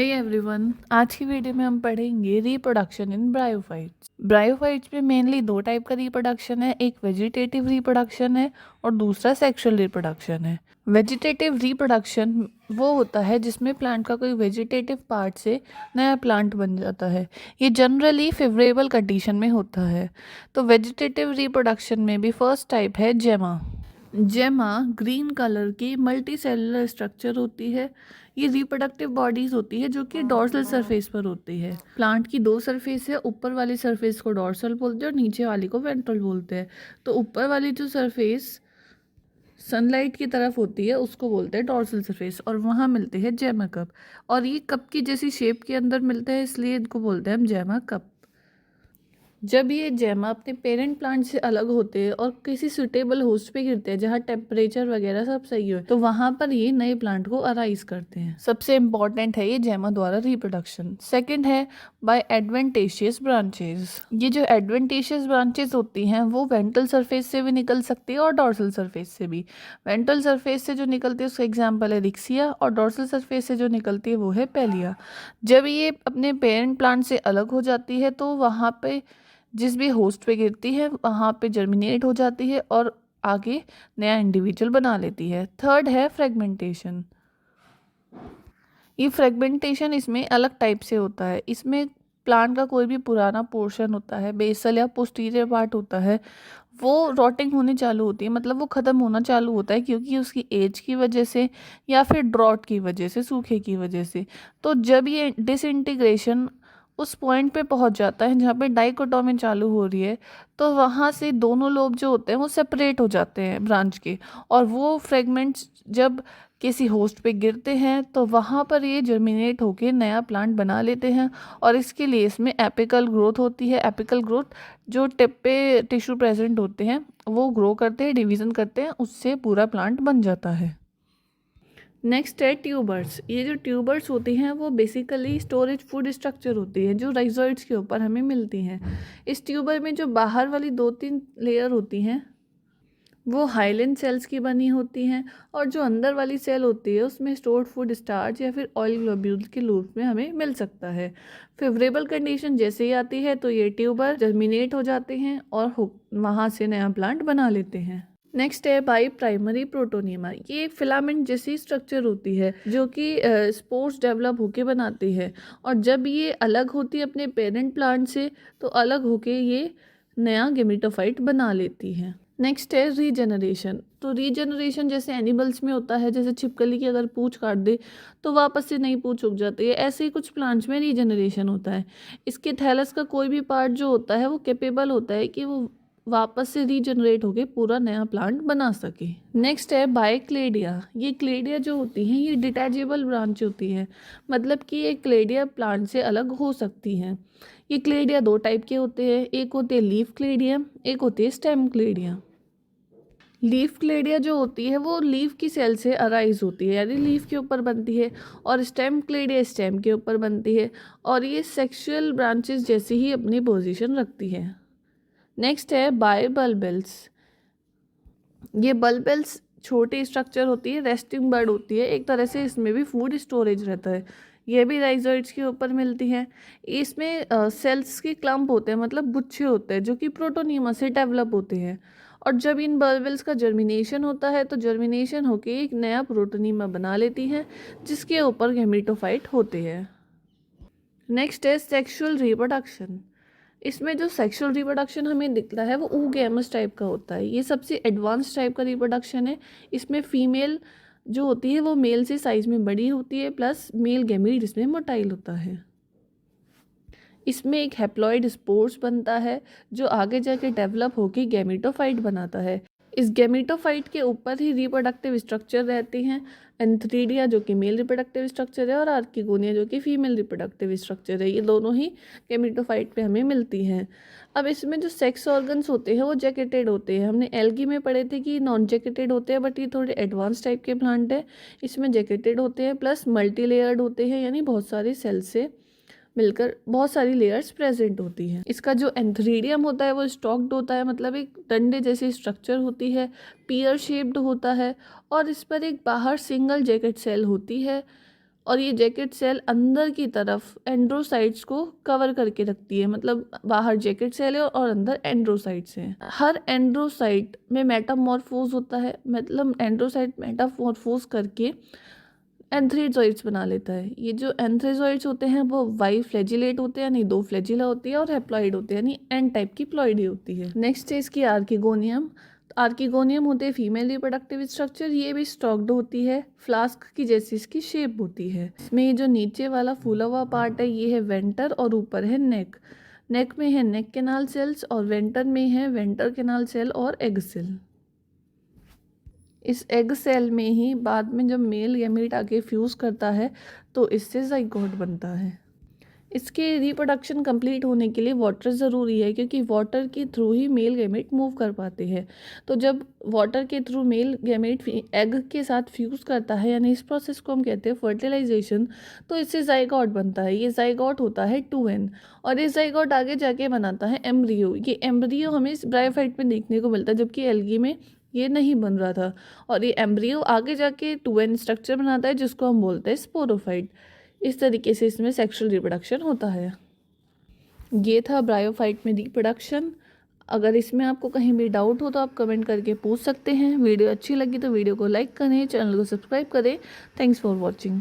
Hey everyone, आज की video में हम पढ़ेंगे रिप्रोडक्शन इन ब्रायोफाइट्स। ब्रायोफाइट्स में मेनली दो टाइप का रिप्रोडक्शन है, एक वेजिटेटिव रिप्रोडक्शन है और दूसरा सेक्सुअल रिप्रोडक्शन है। वेजिटेटिव रिप्रोडक्शन वो होता है जिसमें प्लांट का कोई वेजिटेटिव पार्ट से नया प्लांट बन जाता है। ये जनरली फेवरेबल कंडीशन में होता है। तो वेजिटेटिव रिप्रोडक्शन में भी फर्स्ट टाइप है जेमा। जेमा ग्रीन कलर की मल्टी सेलुलर स्ट्रक्चर होती है। ये रिप्रोडक्टिव बॉडीज होती है जो कि डॉर्सल सरफेस पर होती है। प्लांट की दो सरफेस है, ऊपर वाली सरफेस को डॉर्सल बोलते हैं और नीचे वाली को वेंट्रल बोलते हैं। तो ऊपर वाली जो सरफेस सनलाइट की तरफ होती है उसको बोलते हैं डॉर्सल सरफेस, और वहाँ मिलते हैं जेमा कप। और ये कप की जैसी शेप के अंदर मिलते हैं, इसलिए इनको बोलते हैं हम जेमा कप। जब ये जेमा अपने पेरेंट प्लांट से अलग होते हैं और किसी सुटेबल होस्ट पे गिरते हैं जहाँ टेम्परेचर वगैरह सब सही हो, तो वहां पर ये नए प्लांट को अराइज करते हैं। सबसे इम्पॉर्टेंट है ये जेमा द्वारा रिप्रोडक्शन। सेकंड है बाय एडवेंटेशियस ब्रांचेस। ये जो एडवेंटेशियस ब्रांचेस होती हैं वो वेंट्रल सरफेस से भी निकल सकती है और डॉर्सल सरफेस से भी। वेंट्रल सरफेस से जो निकलती है उसका एग्जाम्पल है रिक्सिया, और डॉर्सल सरफेस से जो निकलती है वो है पेलिया। जब ये अपने पेरेंट प्लांट से अलग हो जाती है तो वहाँ पे जिस भी होस्ट पे गिरती है वहाँ पे जर्मिनेट हो जाती है और आगे नया इंडिविजुअल बना लेती है। थर्ड है फ्रेगमेंटेशन। ये फ्रेगमेंटेशन इसमें अलग टाइप से होता है। इसमें प्लांट का कोई भी पुराना पोर्शन होता है, बेसल या पोस्टीरियर पार्ट होता है, वो रॉटिंग होने चालू होती है, मतलब वो ख़त्म होना चालू होता है क्योंकि उसकी एज की वजह से या फिर ड्रॉट की वजह से, सूखे की वजह से। तो जब ये डिसइंटीग्रेशन उस पॉइंट पे पहुंच जाता है जहाँ पे डाइकोटोमी चालू हो रही है, तो वहाँ से दोनों लोब जो होते हैं वो सेपरेट हो जाते हैं ब्रांच के, और वो फ्रेगमेंट्स जब किसी होस्ट पे गिरते हैं तो वहाँ पर ये जर्मिनेट होके नया प्लांट बना लेते हैं। और इसके लिए इसमें एपिकल ग्रोथ होती है। एपिकल ग्रोथ जो टिप पे टिश्यू प्रेजेंट होते हैं वो ग्रो करते हैं, डिवीज़न करते हैं, उससे पूरा प्लांट बन जाता है। नेक्स्ट है ट्यूबर्स। ये जो ट्यूबर्स होती हैं वो बेसिकली स्टोरेज फूड स्ट्रक्चर होती है जो राइजोइड्स के ऊपर हमें मिलती हैं। इस ट्यूबर में जो बाहर वाली 2-3 लेयर होती हैं वो हाइलेन सेल्स की बनी होती हैं, और जो अंदर वाली सेल होती है उसमें स्टोर्ड फूड स्टार्च या फिर ऑयल ग्लोब्यूल के रूप में हमें मिल सकता है। फेवरेबल कंडीशन जैसे ही आती है तो ये ट्यूबर जर्मिनेट हो जाते हैं और वहाँ से नया प्लांट बना लेते हैं। नेक्स्ट है बाई प्राइमरी प्रोटोनियमा। ये एक फिलामेंट जैसी स्ट्रक्चर होती है जो कि स्पोर्स डेवलप होके बनाती है, और जब ये अलग होती है अपने पेरेंट प्लांट से तो अलग होके ये नया गेमेटोफाइट बना लेती है। नेक्स्ट है रीजनरेशन। तो रीजनरेशन जैसे एनिमल्स में होता है, जैसे छिपकली की अगर पूंछ काट दे तो वापस से नई पूंछ उग जाती है, ऐसे ही कुछ प्लांट्स में रीजनरेशन होता है। इसके थैलस का कोई भी पार्ट जो होता है वो कैपेबल होता है कि वो वापस से रीजनरेट होके पूरा नया प्लांट बना सके। नेक्स्ट है बायक्लेडिया। ये क्लेडिया जो होती हैं ये डिटैचेबल ब्रांच होती है, मतलब कि ये क्लेडिया प्लांट से अलग हो सकती हैं। ये क्लेडिया दो टाइप के होते हैं, एक होते हैं लीफ क्लेडियम, एक होती है स्टेम क्लेडिया। लीफ क्लेडिया जो होती है वो लीफ की सेल से अराइज होती है, यानी लीफ के ऊपर बनती है, और स्टेम क्लेडिया स्टेम के ऊपर बनती है, और ये सेक्सुअल ब्रांचेस जैसी ही अपनी पोजीशन रखती है। नेक्स्ट है बायोबल्बल्स। ये बल्बल्स छोटी स्ट्रक्चर होती है, रेस्टिंग बर्ड होती है एक तरह से, इसमें भी फूड स्टोरेज रहता है। ये भी राइजोइड्स के ऊपर मिलती है। इसमें सेल्स के क्लम्प होते हैं, मतलब गुच्छे होते हैं जो कि प्रोटोनियमा से डेवलप होते हैं, और जब इन बल्बल्स का जर्मिनेशन होता है तो जर्मिनेशन होके एक नया प्रोटोनियमा बना लेती है जिसके ऊपर गेमेटोफाइट होते हैं। नेक्स्ट है सेक्सुअल रिप्रोडक्शन। इसमें जो सेक्सुअल रिप्रोडक्शन हमें दिखता है वो oogamous टाइप का होता है। ये सबसे एडवांस टाइप का रिप्रोडक्शन है। इसमें फीमेल जो होती है वो मेल से साइज में बड़ी होती है, प्लस मेल गैमीट इसमें मोटाइल होता है। इसमें एक हैप्लॉइड स्पोर्स बनता है जो आगे जाके डेवलप होकर गैमेटोफाइट बनाता है। इस गैमेटोफाइट के ऊपर ही रिप्रोडक्टिव स्ट्रक्चर रहती हैं। एंथ्रीडिया जो कि मेल रिप्रोडक्टिव स्ट्रक्चर है, और आर्किगोनिया जो कि फीमेल रिप्रोडक्टिव स्ट्रक्चर है, ये दोनों ही गैमेटोफाइट पे हमें मिलती हैं। अब इसमें जो सेक्स ऑर्गन्स होते हैं वो जैकेटेड होते हैं। हमने एल्गी में पढ़े थे कि नॉन जैकेटेड होते हैं, बट ये थोड़े एडवांस टाइप के प्लांट है, इसमें जैकेटेड होते हैं, प्लस मल्टी लेयर्ड होते हैं, यानी बहुत सारे सेल से मिलकर बहुत सारी लेयर्स प्रेजेंट होती हैं। इसका जो एंथ्रीडियम होता है वो स्टॉक्ड होता है, मतलब एक डंडे जैसी स्ट्रक्चर होती है, पियर शेप्ड होता है, और इस पर एक बाहर सिंगल जैकेट सेल होती है, और ये जैकेट सेल अंदर की तरफ एंड्रोसाइट्स को कवर करके रखती है, मतलब बाहर जैकेट सेल है और अंदर एंड्रोसाइट्स हैं। हर एंड्रोसाइट में मेटामॉर्फोज होता है, मतलब एंड्रोसाइट मेटामॉर्फोज करके एंथ्रेजोइड्स बना लेता है। ये जो एंथ्रेजोइड्स होते हैं वो वाई फ्लैजिलेट होते हैं, यानी 2 फ्लैजिला होती है, और हैप्लॉइड होते हैं, यानी एन टाइप की प्लॉइडी होती है। नेक्स्ट है इसकी आर्किगोनियम। आर्किगोनियम होते हैं फीमेल रिप्रोडक्टिव स्ट्रक्चर। ये भी स्टॉक्ड होती है, फ्लास्क की जैसी इसकी शेप होती है। इसमें ये जो नीचे वाला फूला हुआ पार्ट है ये है वेंटर और ऊपर है नेक। नेक में है नेक कैनाल सेल्स और वेंटर में है वेंटर कैनाल सेल और एग सेल। इस एग सेल में ही बाद में जब मेल गैमेट आके फ्यूज़ करता है तो इससे ज़ाइगोट बनता है। इसके रिप्रोडक्शन कंप्लीट होने के लिए वाटर ज़रूरी है, क्योंकि वाटर के थ्रू ही मेल गैमेट मूव कर पाते हैं। तो जब वाटर के थ्रू मेल गैमेट एग के साथ फ्यूज़ करता है, यानी इस प्रोसेस को हम कहते हैं फर्टिलाइजेशन, तो इससे ज़ाइगोट बनता है। ये ज़ाइगोट होता है 2n, और ये ज़ाइगोट आगे जाके बनाता है एम्ब्रियो। ये एम्ब्रियो हमें इस ब्रायोफाइट में देखने को मिलता है, जबकि एल्गी में ये नहीं बन रहा था। और ये एम्ब्रियो आगे जाके 2n स्ट्रक्चर बनाता है, जिसको हम बोलते हैं स्पोरोफाइट। इस तरीके से इसमें सेक्सुअल रिप्रोडक्शन होता है। ये था ब्रायोफाइट में रिप्रोडक्शन। अगर इसमें आपको कहीं भी डाउट हो तो आप कमेंट करके पूछ सकते हैं। वीडियो अच्छी लगी तो वीडियो को लाइक करें, चैनल को सब्सक्राइब करें। Thanks for watching.